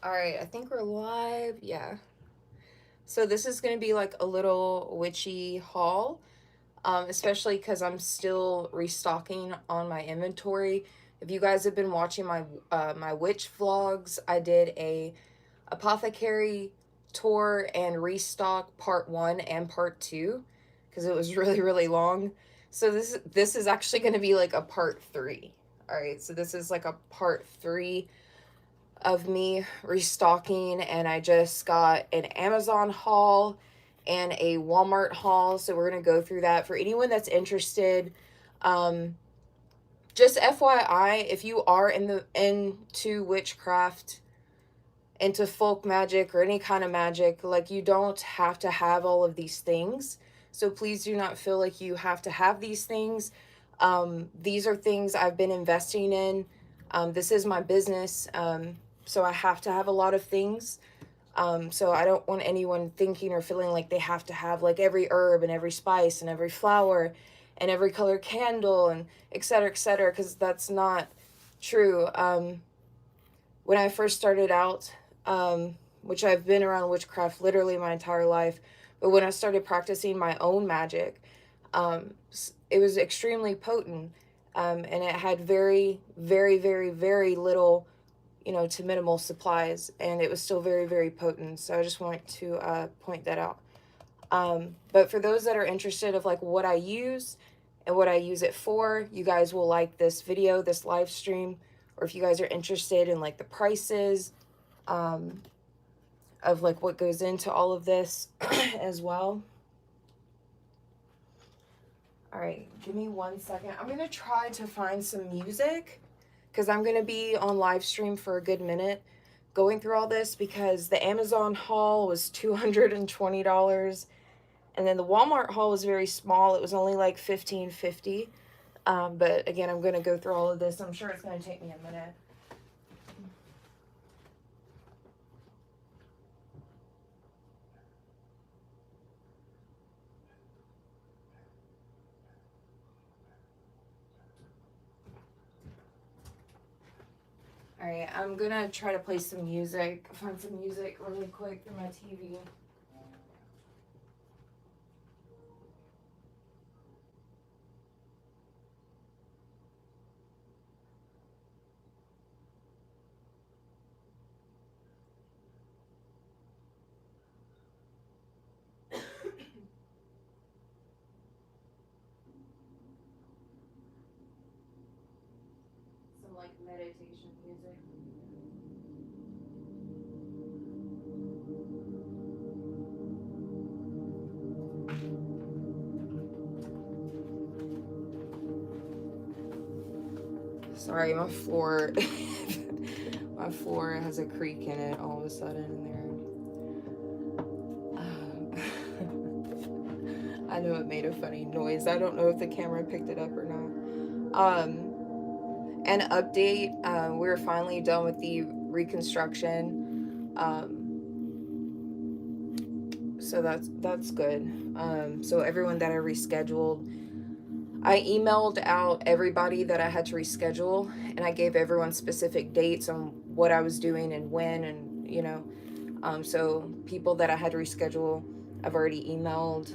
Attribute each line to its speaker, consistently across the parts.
Speaker 1: All right, I think we're live. Yeah. So this is going to be like a little witchy haul, especially because I'm still restocking on my inventory. If you guys have been watching my witch vlogs, I did a Apothecary tour and restock part 1 and part 2 because it was really long. So this is actually going to be like a part 3. All right, so this is like a part 3 of me restocking, and I just got an Amazon haul and a Walmart haul, so we're going to go through that for anyone that's interested. um just FYI, if you are into witchcraft, into folk magic or any kind of magic, like, you don't have to have all of these things. So please do not feel like you have to have these things. These are things I've been investing in. This is my business. So I have to have a lot of things. So I don't want anyone thinking or feeling like they have to have like every herb and every spice and every flower and every color candle and et cetera, because that's not true. When I first started out, which I've been around witchcraft literally my entire life, but when I started practicing my own magic, it was extremely potent, and it had very little, to minimal supplies, and it was still very potent. So I just want to point that out. But for those that are interested of like what I use and what I use it for, you guys will like this video, this live stream. Or if you guys are interested in like the prices, um, of like what goes into all of this as well. All right, give me 1 second. I'm gonna try to find some music because I'm gonna be on live stream for a good minute going through all this, because the Amazon haul was $220, and then the Walmart haul was very small. It was only like $15.50. But again, I'm gonna go through all of this. I'm sure it's gonna take me a minute. All right, I'm gonna try to play some music, find some music really quick through my TV. Some like meditation music. Sorry, my floor, my floor has a creak in it all of a sudden in there. I know it made a funny noise. I don't know if the camera picked it up or not. An update. We're finally done with the reconstruction. So that's good. So everyone that I rescheduled, I emailed out everybody that I had to reschedule, and I gave everyone specific dates on what I was doing and when, and so people that I had to reschedule, I've already emailed,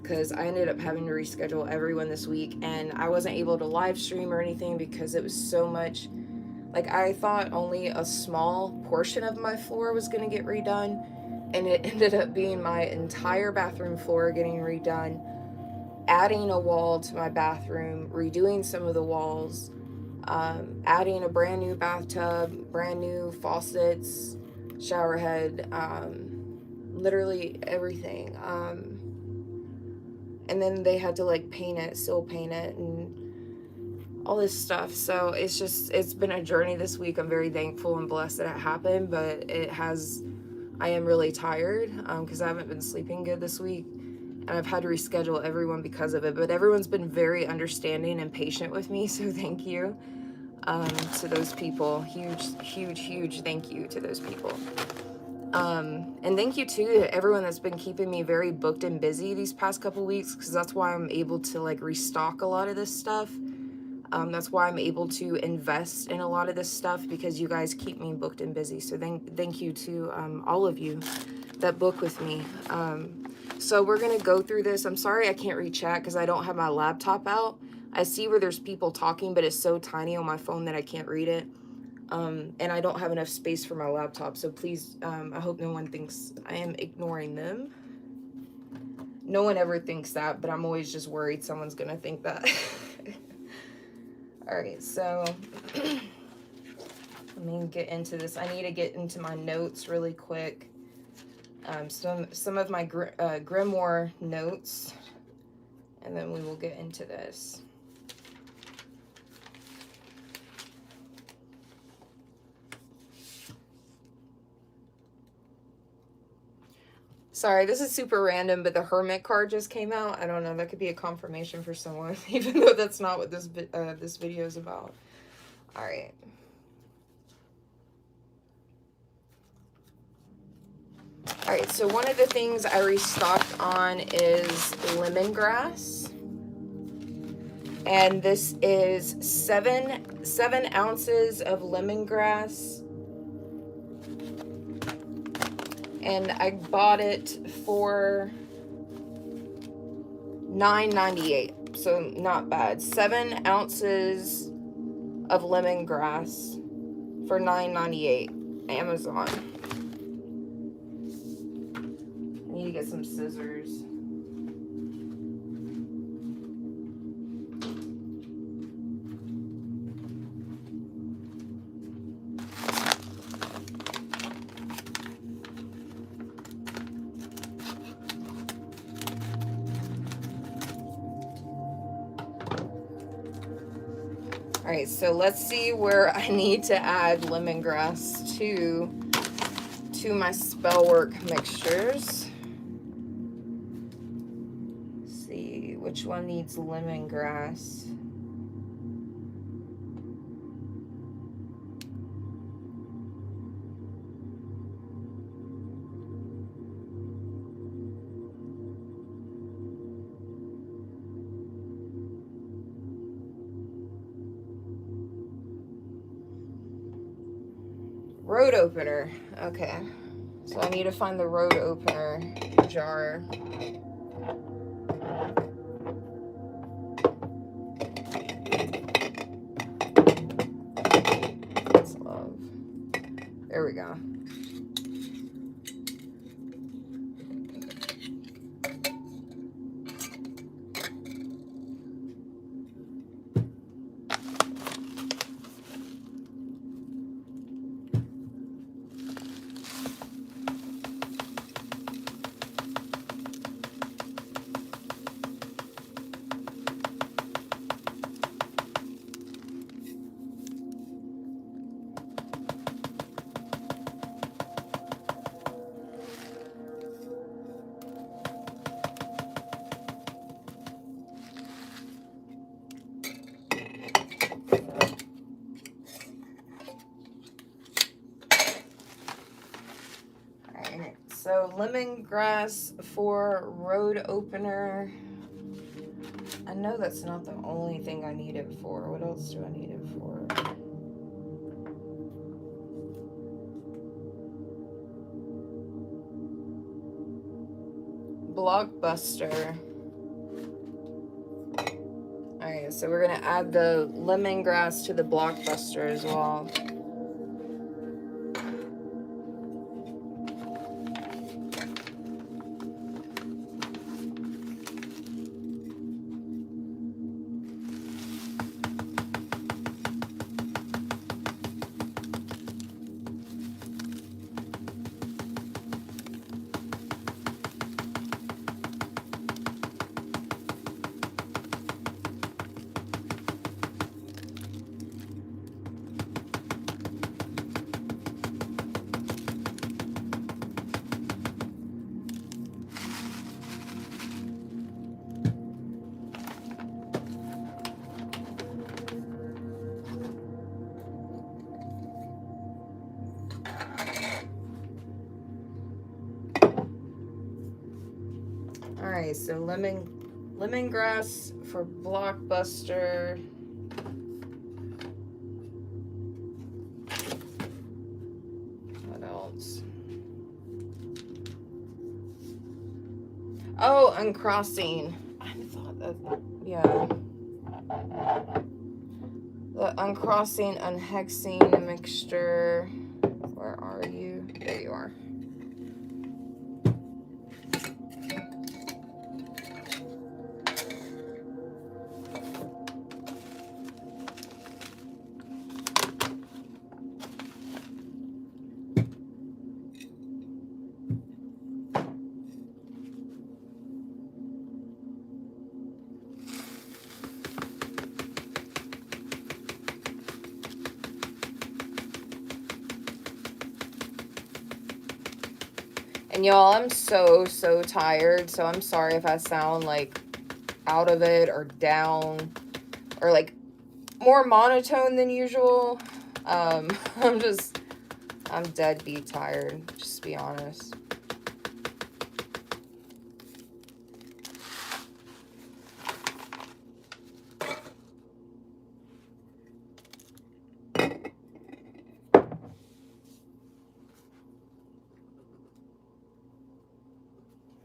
Speaker 1: because I ended up having to reschedule everyone this week, and I wasn't able to live stream or anything because it was so much. Like, I thought only a small portion of my floor was going to get redone, and it ended up being my entire bathroom floor getting redone, adding a wall to my bathroom, redoing some of the walls, adding a brand new bathtub, brand new faucets, shower head, literally everything. And then they had to like paint it, still paint it, and all this stuff. So it's been a journey this week. I'm very thankful and blessed that it happened, but I am really tired, because I haven't been sleeping good this week, and I've had to reschedule everyone because of it. But everyone's been very understanding and patient with me, so thank you, to those people. Huge thank you to those people. And thank you too to everyone that's been keeping me very booked and busy these past couple weeks, because that's why I'm able to like restock a lot of this stuff. That's why I'm able to invest in a lot of this stuff, because you guys keep me booked and busy. So thank you to all of you that book with me. So we're gonna go through this. I'm sorry I can't read chat because I don't have my laptop out. I see where there's people talking, but it's so tiny on my phone that I can't read it. And I don't have enough space for my laptop. So please, I hope no one thinks I am ignoring them. No one ever thinks that, but I'm always just worried someone's gonna think that. All right, so let me get into this. I need to get into my notes really quick. Some of my grimoire notes, and then we will get into this. Sorry, this is super random, but the Hermit card just came out. I don't know, that could be a confirmation for someone, even though that's not what this video is about. All right. All right, so one of the things I restocked on is lemongrass. And this is seven ounces of lemongrass. And I bought it for $9.98, so not bad. 7 ounces of lemongrass for $9.98, Amazon. I need to get some scissors. All right, so let's see where I need to add lemongrass to my spellwork mixtures. Let's see which one needs lemongrass. Road opener. Okay. So I need to find the road opener jar. That's love. There we go. So lemongrass for road opener. I know that's not the only thing I need it for. What else do I need it for? Blockbuster. Alright, so we're gonna add the lemongrass to the blockbuster as well. Alright, so lemongrass for blockbuster. What else? Oh, uncrossing. I thought that, yeah. The uncrossing, unhexing mixture. Where are you? There you are. And y'all, I'm so tired, so I'm sorry if I sound like out of it or down or like more monotone than usual. I'm deadbeat tired, just to be honest.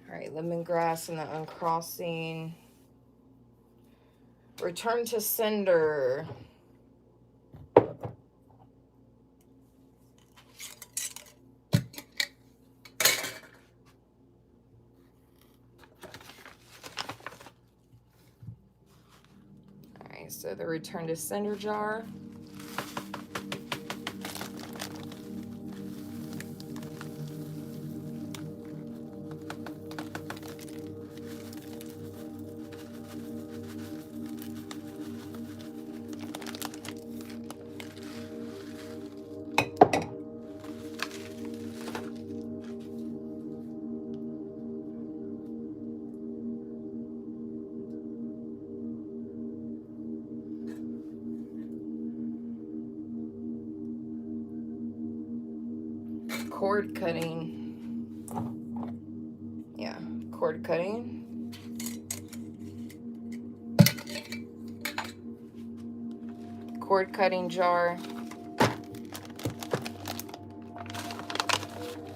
Speaker 1: Alright, lemongrass and the uncrossing. Return to sender. Alright, so the return to sender jar. Cord cutting. Yeah, cord cutting. Cord cutting jar.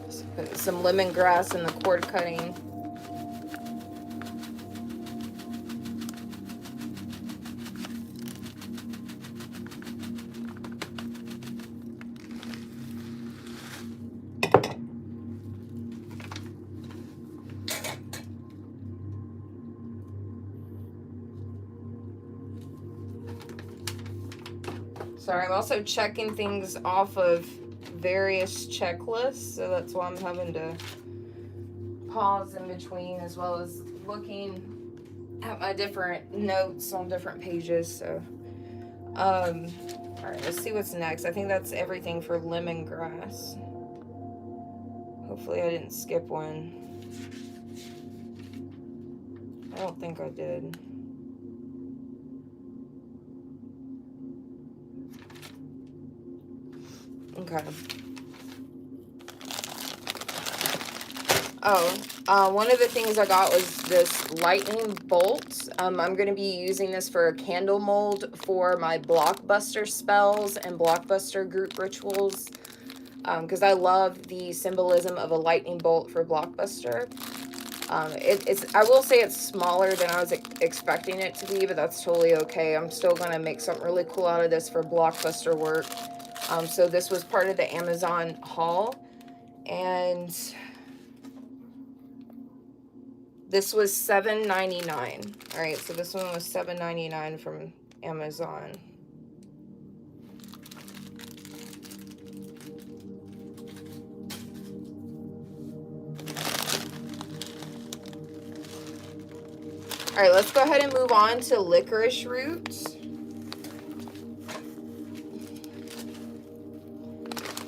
Speaker 1: Just put some lemongrass in the cord cutting. Sorry, I'm also checking things off of various checklists, so that's why I'm having to pause in between, as well as looking at my different notes on different pages. So, all right, let's see what's next. I think that's everything for lemongrass. Hopefully I didn't skip one. I don't think I did. Okay. Oh, one of the things I got was this lightning bolt. I'm going to be using this for a candle mold for my blockbuster spells and blockbuster group rituals, because I love the symbolism of a lightning bolt for blockbuster. I will say it's smaller than I was expecting it to be, but that's totally okay. I'm still going to make something really cool out of this for blockbuster work. So this was part of the Amazon haul, and this was $7.99. All right, so this one was $7.99 from Amazon. All right, let's go ahead and move on to licorice root.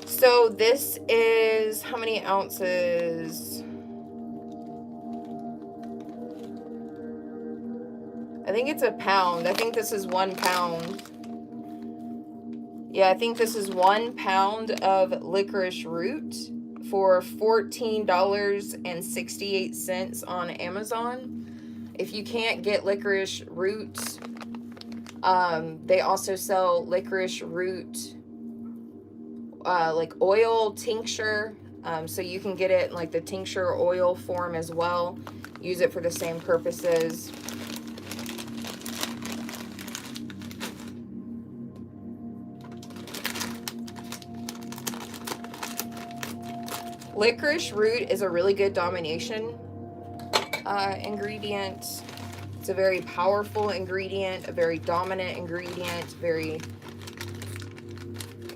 Speaker 1: So this is how many ounces? I think it's a pound. I think this is 1 pound. Yeah, I think this is 1 pound of licorice root for $14.68 on Amazon. If you can't get licorice root They also sell licorice root, like oil tincture. So you can get it in like the tincture oil form as well. Use it for the same purposes. Licorice root is a really good domination ingredient. It's a very powerful ingredient, a very dominant ingredient, very,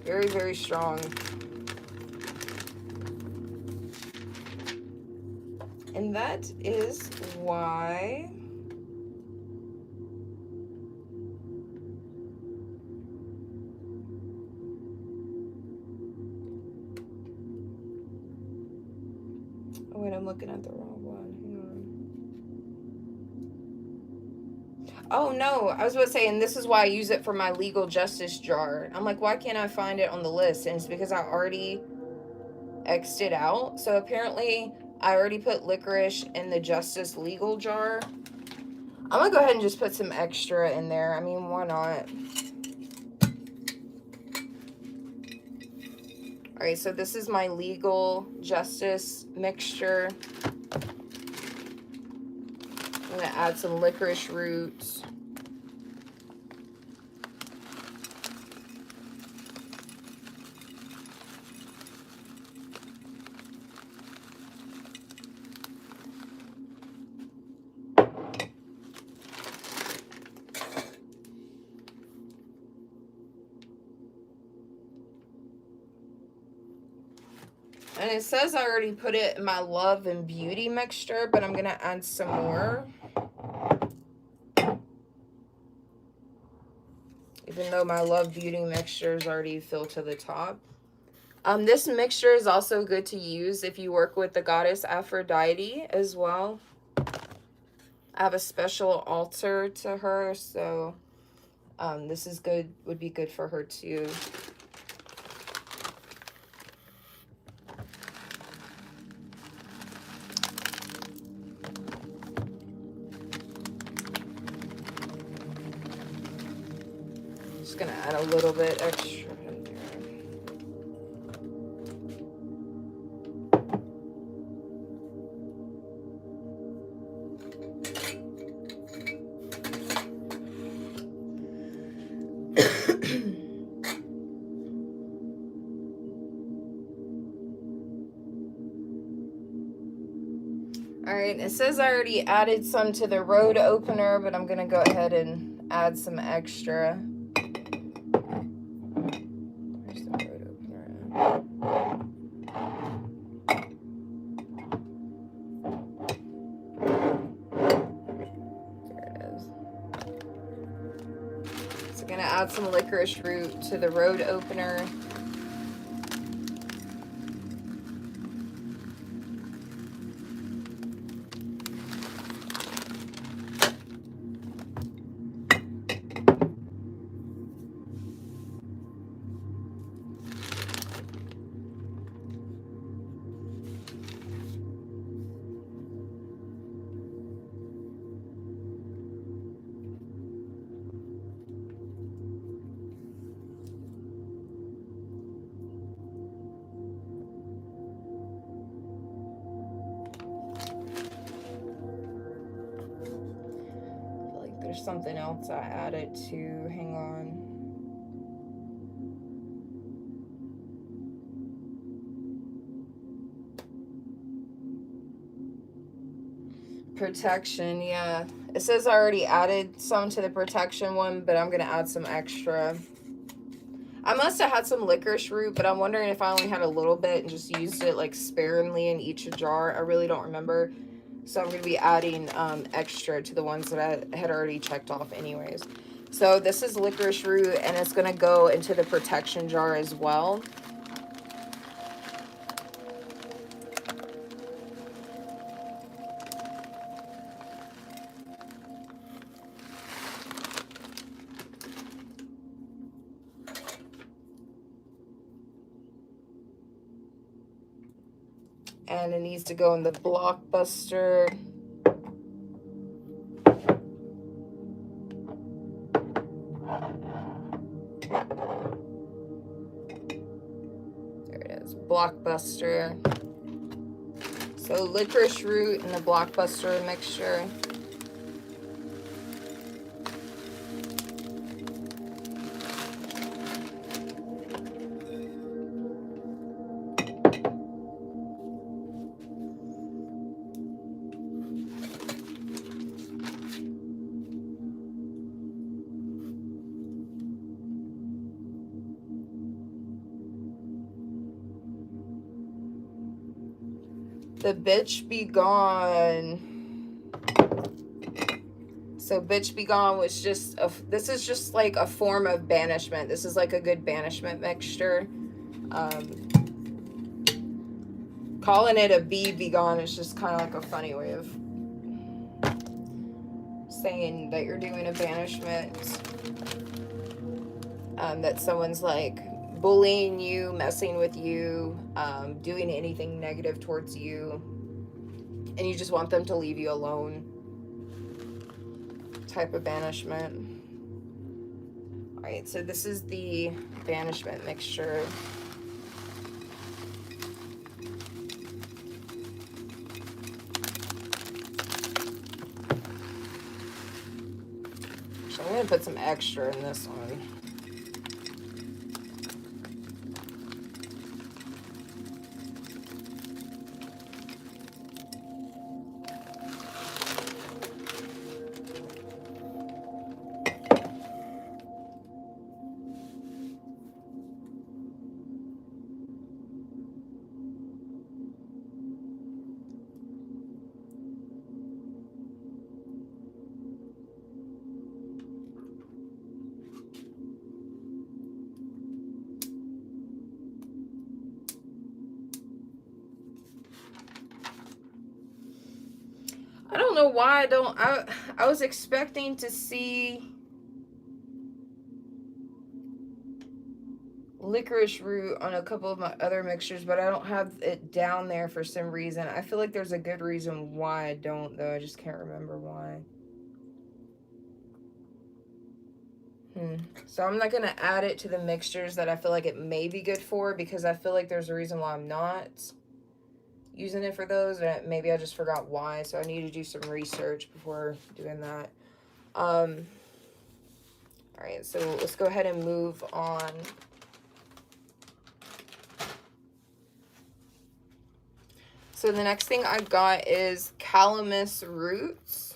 Speaker 1: very, very strong. And that is why oh wait, I'm looking at the wrong one. Hang on. Oh no, I was about to say, and this is why I use it for my legal justice jar. I'm like, why can't I find it on the list? And it's because I already X'd it out. So apparently I already put licorice in the justice legal jar. I'm gonna go ahead and just put some extra in there. I mean, why not? All right, so this is my legal justice mixture. I'm gonna add some licorice roots. And it says I already put it in my love and beauty mixture, but I'm gonna add some more. Even though my love beauty mixture is already filled to the top. This mixture is also good to use if you work with the goddess Aphrodite as well. I have a special altar to her, so this is good, would be good for her too. Just gonna add a little bit extra in there. All right, it says I already added some to the road opener, but I'm gonna go ahead and add some extra. Where's the road opener at? There it is. So I'm gonna add some licorice root to the road opener. There's something else I added to. Hang on. Protection, yeah. It says I already added some to the protection one, but I'm gonna add some extra. I must have had some licorice root, but I'm wondering if I only had a little bit and just used it like sparingly in each jar. I really don't remember. So I'm going to be adding extra to the ones that I had already checked off anyways. So this is licorice root, and it's going to go into the protection jar as well. And it needs to go in the blockbuster. There it is. Blockbuster. So licorice root and the blockbuster mixture. The bitch be gone. So bitch be gone was just this is just like a form of banishment. This is like a good banishment mixture. Calling it a be gone is just kind of like a funny way of saying that you're doing a banishment. That someone's like bullying you, messing with you, doing anything negative towards you, and you just want them to leave you alone. Type of banishment. Alright, so this is the banishment mixture. So I'm going to put some extra in this one. I don't know why I was expecting to see licorice root on a couple of my other mixtures, but I don't have it down there for some reason. I feel like there's a good reason why I don't, though. I just can't remember why. So I'm not going to add it to the mixtures that I feel like it may be good for, because I feel like there's a reason why I'm not using it for those, and maybe I just forgot why, so I need to do some research before doing that. Alright, so let's go ahead and move on. So the next thing I got is calamus roots.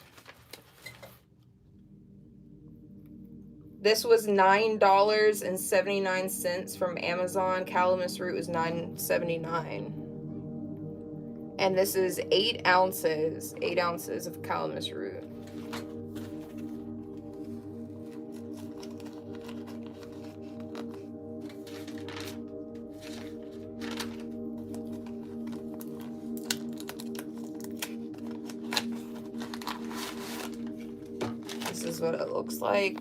Speaker 1: This was $9.79 from Amazon. Calamus root was $9.79. And this is 8 ounces. 8 ounces of calamus root. This is what it looks like.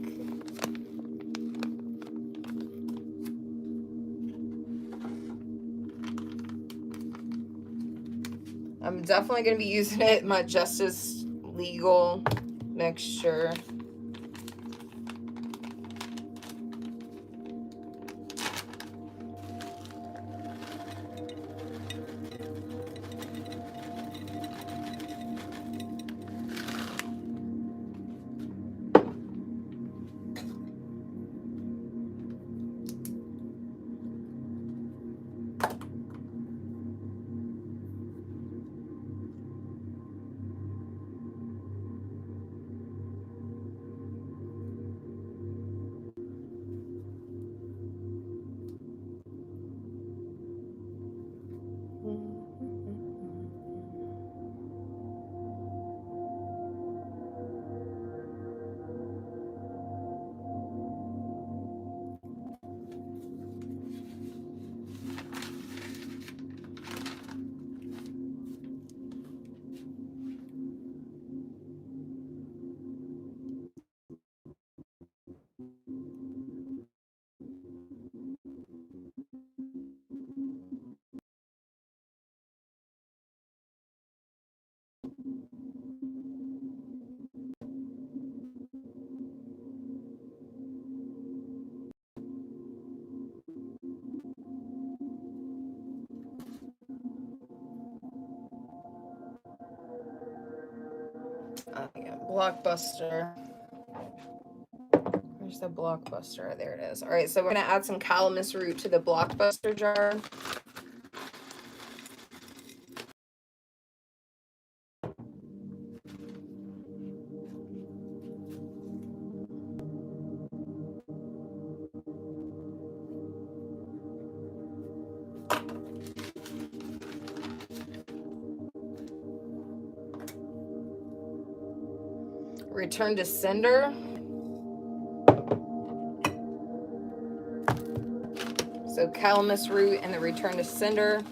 Speaker 1: I'm definitely going to be using it in my Justice Legal mixture. Yeah, Blockbuster. Where's the Blockbuster? There it is. All right, so we're gonna add some calamus root to the Blockbuster jar. Return to sender. So calamus root and the return to sender.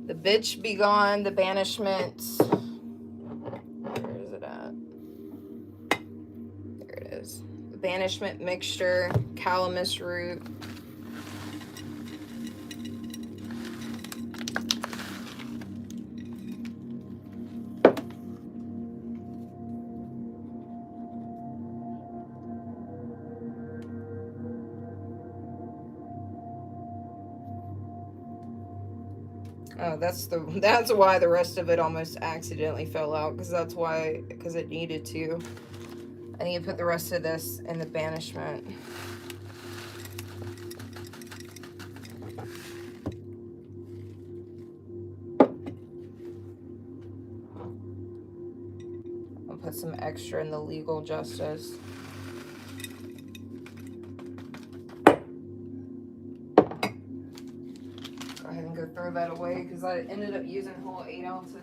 Speaker 1: The bitch be gone, the banishment. Where is it at? There it is. The banishment mixture, calamus root. Oh, that's why the rest of it almost accidentally fell out, because it needed to. I need to put the rest of this in the banishment. I'll put some extra in the legal justice. Go ahead and go throw that away because I ended up using whole 8 ounces.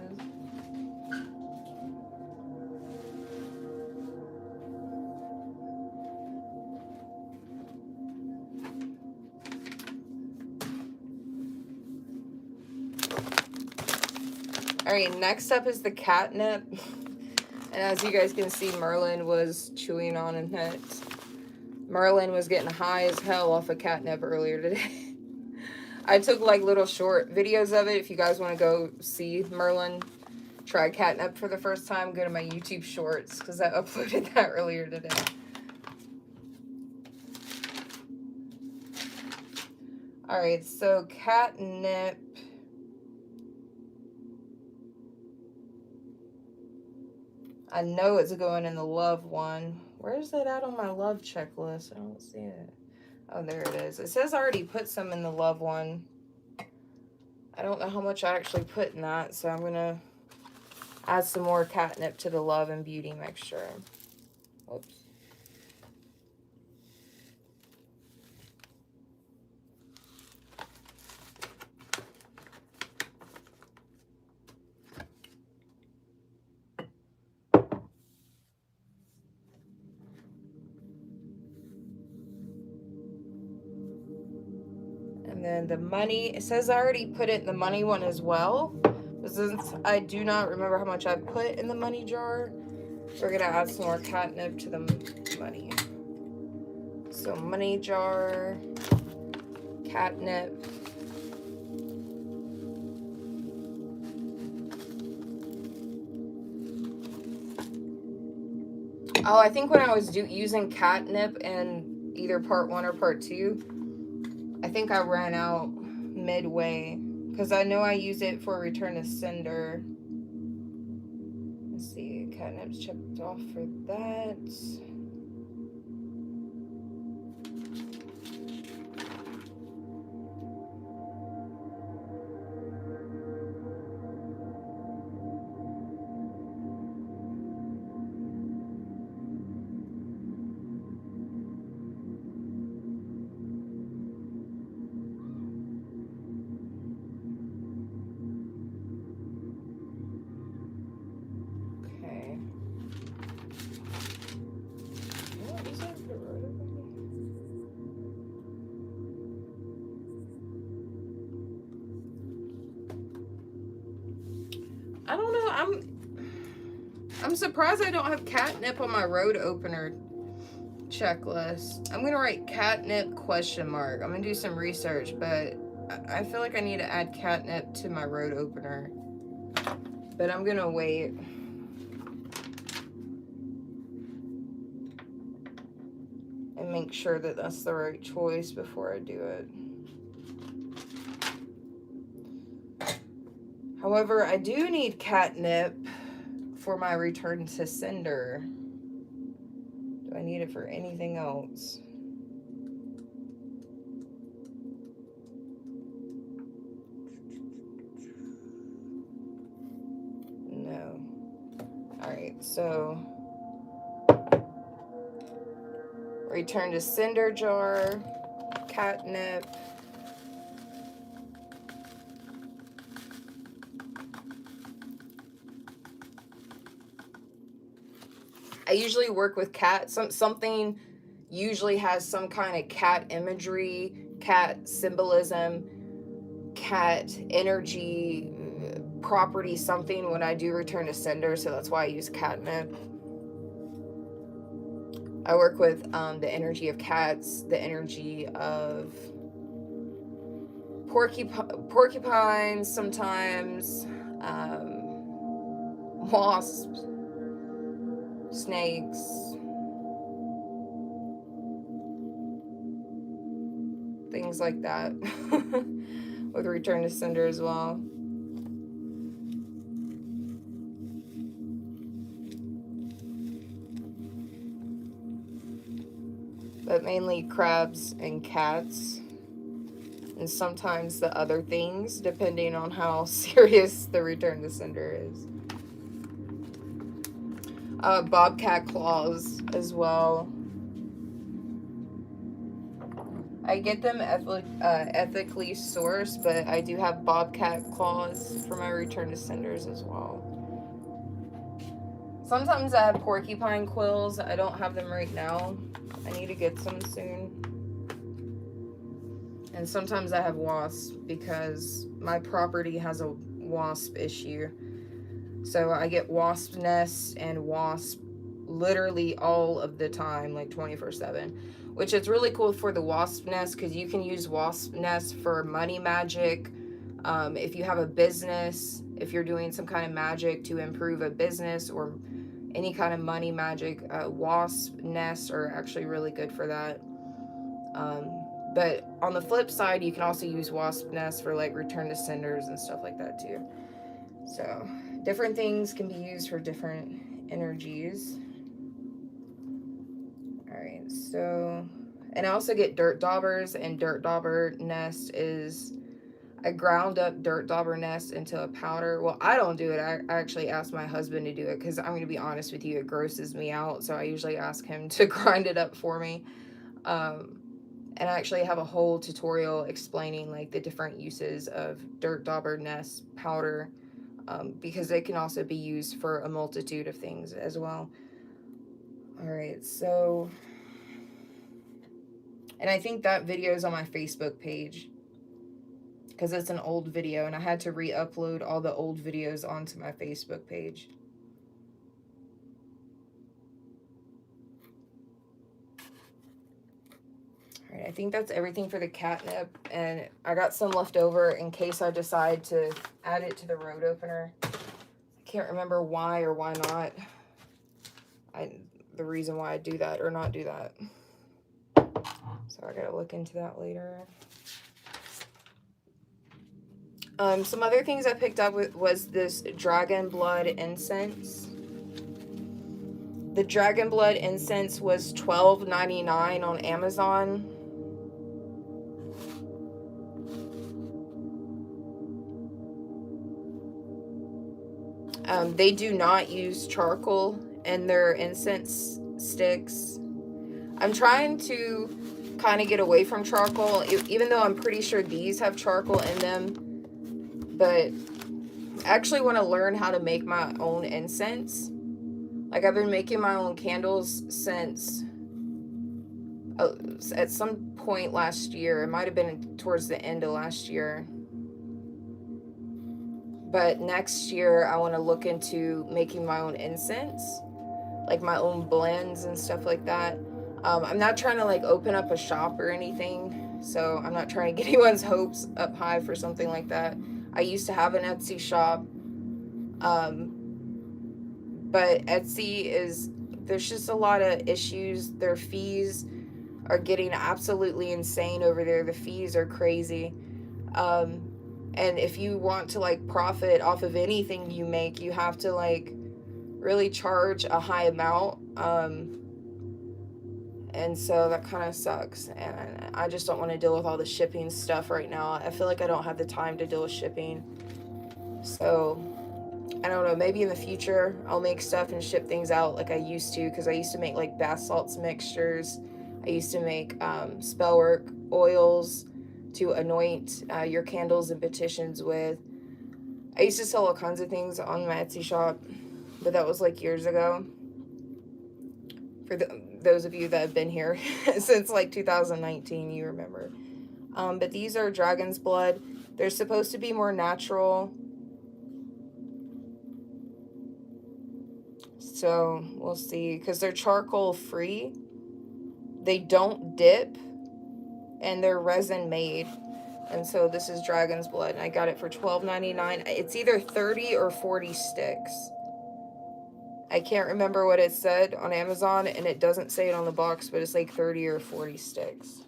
Speaker 1: Alright, next up is the catnip. And as you guys can see, Merlin was chewing on it. Merlin was getting high as hell off of catnip earlier today. I took like little short videos of it. If you guys want to go see Merlin try catnip for the first time, go to my YouTube shorts because I uploaded that earlier today. Alright, so catnip. I know it's going in the love one. Where is it at on my love checklist? I don't see it. Oh, there it is. It says I already put some in the love one. I don't know how much I actually put in that, so I'm going to add some more catnip to the love and beauty mixture. Whoops. And then the money, it says I already put it in the money one as well. Since I do not remember how much I put in the money jar, we're going to add some more catnip to the money. So money jar, catnip. Oh, I think when I was using catnip in either part 1 or part 2, I think I ran out midway because I know I use it for return to sender. Let's see, catnip's checked off for that. I don't know. I'm surprised I don't have catnip on my road opener checklist. I'm gonna write catnip question mark. I'm gonna do some research, but I feel like I need to add catnip to my road opener. But I'm gonna wait. make sure that that's the right choice before I do it. However, I do need catnip for my return to sender. Do I need it for anything else? No. Alright, so return to sender jar, catnip. I usually work with cat. Something usually has some kind of cat imagery, cat symbolism, cat energy, property, something when I do return to sender. So that's why I use catnip. I work with the energy of cats, the energy of porcupines sometimes, wasps, snakes, things like that. With return to sender as well. But mainly crabs and cats, and sometimes the other things, depending on how serious the return to sender is. Bobcat claws as well. I get them ethically sourced, but I do have bobcat claws for my return to senders as well. Sometimes I have porcupine quills. I don't have them right now. I need to get some soon. And sometimes I have wasps because my property has a wasp issue. So I get wasp nests and wasp literally all of the time, like 24/7. Which is really cool for the wasp nest because you can use wasp nests for money magic. If you have a business, if you're doing some kind of magic to improve a business or any kind of money magic, wasp nests are actually really good for that. But on the flip side, you can also use wasp nests for like return to senders and stuff like that too. So different things can be used for different energies. Alright, so, and I also get dirt daubers, and dirt dauber nest is, I ground up dirt dauber nest into a powder. Well, I don't do it. I actually ask my husband to do it because I'm going to be honest with you, it grosses me out. So I usually ask him to grind it up for me. And I actually have a whole tutorial explaining like the different uses of dirt dauber nest powder, because they can also be used for a multitude of things as well. Alright, so, and I think that video is on my Facebook page because it's an old video and I had to re-upload all the old videos onto my Facebook page. Alright, I think that's everything for the catnip, and I got some left over in case I decide to add it to the road opener. I can't remember why or why not. The reason why I do that or not do that. So I gotta look into that later. Some other things I picked up was this dragon blood incense. The dragon blood incense was $12.99 on Amazon. They do not use charcoal in their incense sticks. I'm trying to kind of get away from charcoal, even though I'm pretty sure these have charcoal in them. But I actually want to learn how to make my own incense. Like, I've been making my own candles since at some point last year. It might have been towards the end of last year. But next year, I want to look into making my own incense, like my own blends and stuff like that. I'm not trying to like open up a shop or anything, so I'm not trying to get anyone's hopes up high for something like that. I used to have an Etsy shop, but Etsy there's just a lot of issues. Their fees are getting absolutely insane over there. The fees are crazy. And if you want to like profit off of anything you make, you have to like really charge a high amount. And so that kind of sucks. And I just don't want to deal with all the shipping stuff right now. I feel like I don't have the time to deal with shipping. So I don't know, maybe in the future I'll make stuff and ship things out like I used to, because I used to make like bath salts mixtures. I used to make spell work oils to anoint your candles and petitions with. I used to sell all kinds of things on my Etsy shop, but that was like years ago. For those of you that have been here since like 2019, you remember. But these are dragon's blood. They're supposed to be more natural. So we'll see, because they're charcoal free. They don't dip, and they're resin made. And so this is dragon's blood, and I got it for $12.99. It's either 30 or 40 sticks. I can't remember what it said on Amazon, and it doesn't say it on the box, but it's like 30 or 40 sticks.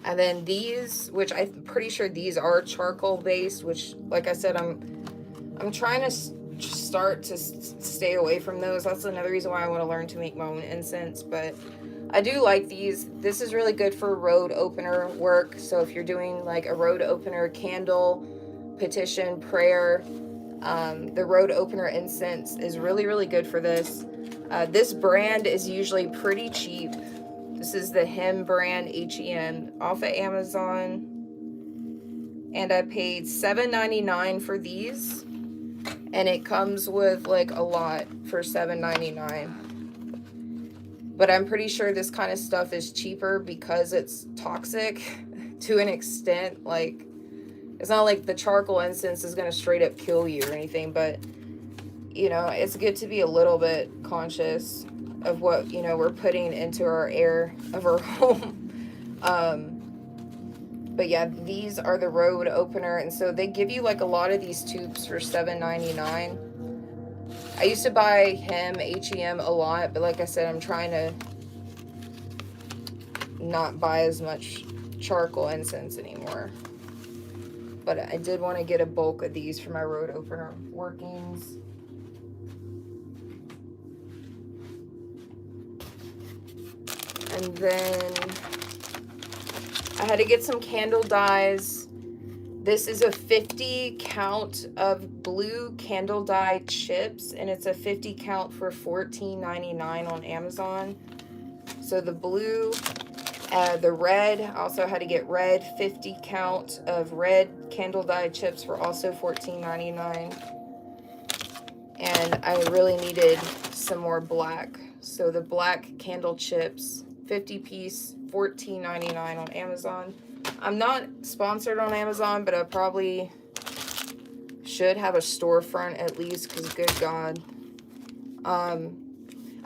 Speaker 1: And then these, which I'm pretty sure these are charcoal based, which, like I said, I'm trying to start to stay away from those. That's another reason why I want to learn to make my own incense. But I do like these. This is really good for road opener work. So if you're doing like a road opener candle, petition, prayer, the road opener incense is really, really good for this. This brand is usually pretty cheap. This is the Hem brand, H-E-M, off of Amazon. And I paid $7.99 for these. And it comes with like a lot for $7.99. But I'm pretty sure this kind of stuff is cheaper because it's toxic to an extent. Like, it's not like the charcoal incense is going to straight up kill you or anything. But, you know, it's good to be a little bit conscious of what, you know, we're putting into our air of our home. But yeah, these are the road opener, and so they give you like a lot of these tubes for $7.99. I used to buy Hem, H-E-M a lot, but like I said, I'm trying to not buy as much charcoal incense anymore. But I did want to get a bulk of these for my road opener workings. And then I had to get some candle dyes. This is a 50 count of blue candle dye chips, and it's a 50 count for $14.99 on Amazon. So the blue, the red, I also had to get red 50 count of red candle dye chips for also $14.99. And I really needed some more black. So the black candle chips, 50 piece, $14.99 on Amazon. I'm not sponsored on Amazon, but I probably should have a storefront at least, because good God. I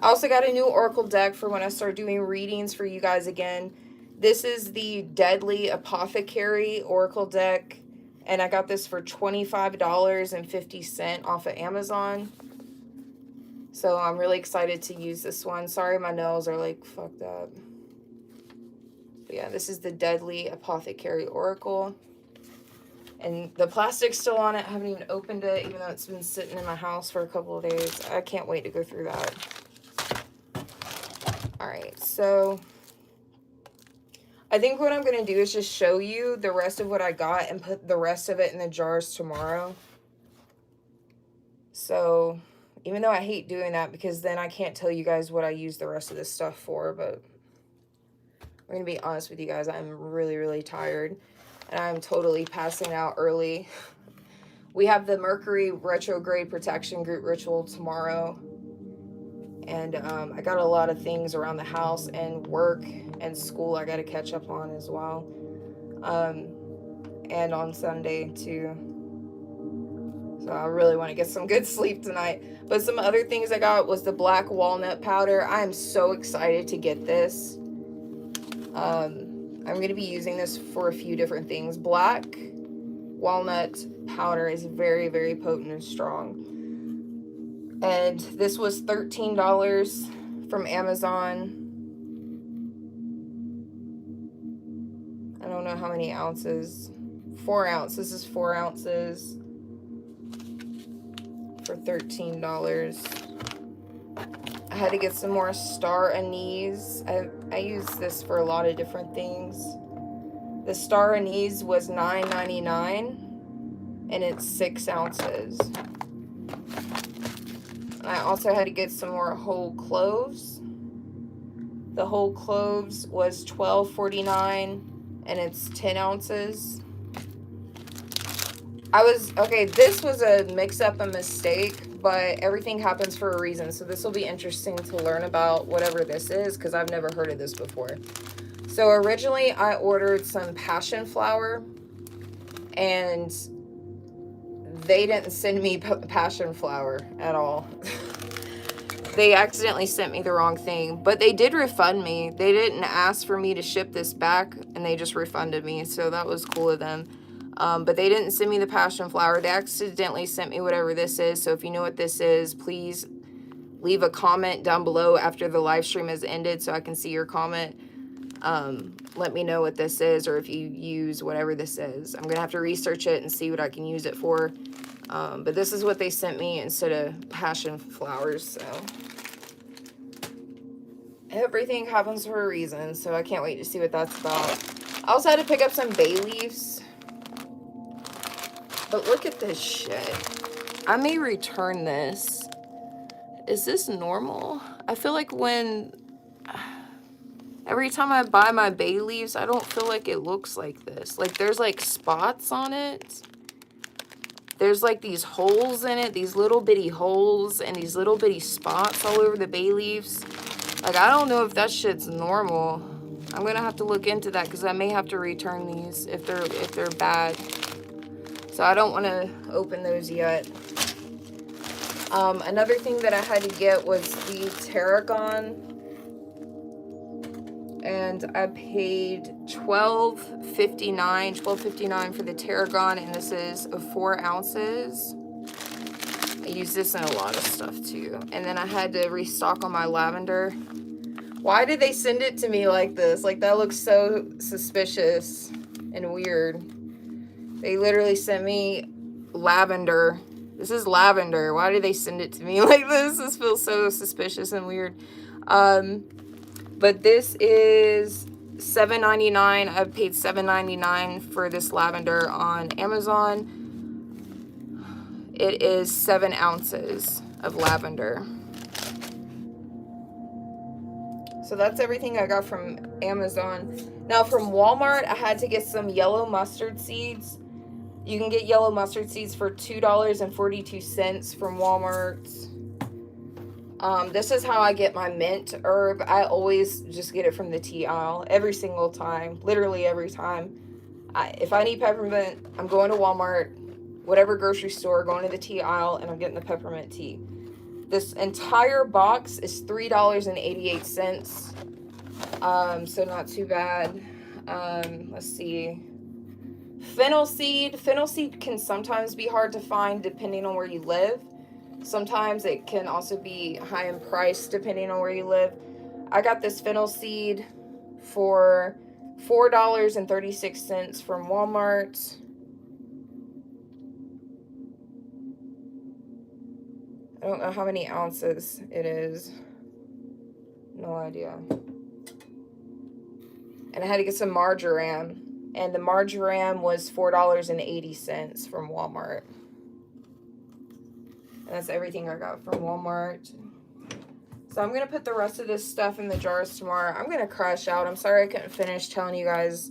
Speaker 1: also got a new Oracle deck for when I start doing readings for you guys again. This is the Deadly Apothecary Oracle deck, and I got this for $25.50 off of Amazon. So I'm really excited to use this one. Sorry, my nails are like fucked up. But yeah, this is the Deadly Apothecary Oracle. And the plastic's still on it. I haven't even opened it, even though it's been sitting in my house for a couple of days. I can't wait to go through that. Alright, so I think what I'm going to do is just show you the rest of what I got and put the rest of it in the jars tomorrow. So, even though I hate doing that because then I can't tell you guys what I use the rest of this stuff for, but I'm going to be honest with you guys, I'm really, really tired. And I'm totally passing out early. We have the Mercury retrograde protection group ritual tomorrow. And I got a lot of things around the house and work and school I got to catch up on as well. And on Sunday too. So I really want to get some good sleep tonight. But some other things I got was the black walnut powder. I am so excited to get this. I'm going to be using this for a few different things. Black walnut powder is very, very potent and strong. And this was $13 from Amazon. I don't know how many ounces. 4 ounces. This is 4 ounces for $13. I had to get some more star anise. I use this for a lot of different things. The star anise was $9.99 and it's 6 ounces. I also had to get some more whole cloves. The whole cloves was $12.49 and it's 10 ounces. This was a mix-up, a mistake, but everything happens for a reason. So this will be interesting to learn about whatever this is, because I've never heard of this before. So originally I ordered some passion flower, and they didn't send me passion flower at all. They accidentally sent me the wrong thing, but they did refund me. They didn't ask for me to ship this back, and they just refunded me, so that was cool of them. But they didn't send me the passion flower. They accidentally sent me whatever this is. So if you know what this is, please leave a comment down below after the live stream has ended so I can see your comment. Let me know what this is, or if you use whatever this is. I'm gonna have to research it and see what I can use it for. But this is what they sent me instead of passion flowers. So everything happens for a reason, so I can't wait to see what that's about. I also had to pick up some bay leaves. But look at this shit. I may return this. Is this normal? I feel like every time I buy my bay leaves, I don't feel like it looks like this. Like there's like spots on it. There's like these holes in it, these little bitty holes and these little bitty spots all over the bay leaves. Like I don't know if that shit's normal. I'm gonna have to look into that because I may have to return these if they're bad. So I don't want to open those yet. Another thing that I had to get was the tarragon. And I paid $12.59 for the tarragon. And this is 4 ounces. I use this in a lot of stuff too. And then I had to restock on my lavender. Why did they send it to me like this? Like that looks so suspicious and weird. They literally sent me lavender. This is lavender. Why did they send it to me like this? This feels so suspicious and weird. But this is $7.99. I paid $7.99 for this lavender on Amazon. It is 7 ounces of lavender. So that's everything I got from Amazon. Now from Walmart, I had to get some yellow mustard seeds. You can get yellow mustard seeds for $2.42 from Walmart. This is how I get my mint herb. I always just get it from the tea aisle every single time, literally every time. If I need peppermint, I'm going to Walmart, whatever grocery store, going to the tea aisle, and I'm getting the peppermint tea. This entire box is $3.88. So not too bad. Let's see. Fennel seed. Fennel seed can sometimes be hard to find depending on where you live. Sometimes it can also be high in price depending on where you live. I got this fennel seed for $4.36 from Walmart. I don't know how many ounces it is. No idea. And I had to get some marjoram. And the marjoram was $4.80 from Walmart. And that's everything I got from Walmart. So I'm going to put the rest of this stuff in the jars tomorrow. I'm going to crash out. I'm sorry I couldn't finish telling you guys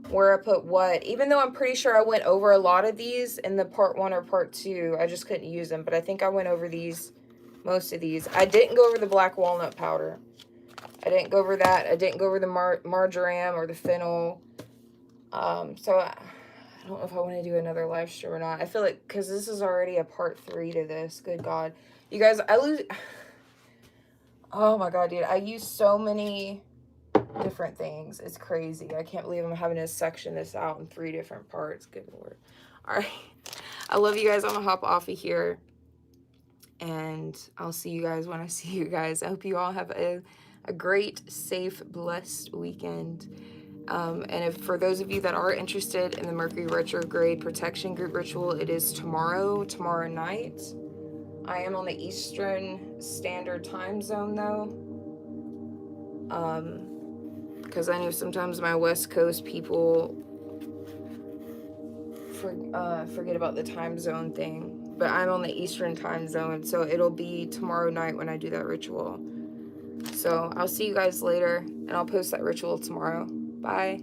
Speaker 1: where I put what. Even though I'm pretty sure I went over a lot of these in the part 1 or part 2. I just couldn't use them. But I think I went over most of these. I didn't go over the black walnut powder. I didn't go over that. I didn't go over the marjoram or the fennel. So I don't know if I want to do another live stream or not. I feel like, because this is already a part 3 to this. Good God. You guys, oh my God, dude. I use so many different things. It's crazy. I can't believe I'm having to section this out in 3 different parts. Good Lord. All right. I love you guys. I'm going to hop off of here. And I'll see you guys when I see you guys. I hope you all have a great, safe, blessed weekend. And if for those of you that are interested in the Mercury retrograde protection group ritual, it is tomorrow night. I am on the Eastern Standard Time Zone though, because I know sometimes my West Coast people forget about the time zone thing. But I'm on the Eastern Time Zone, so it'll be tomorrow night when I do that ritual. So I'll see you guys later, and I'll post that ritual tomorrow. Bye.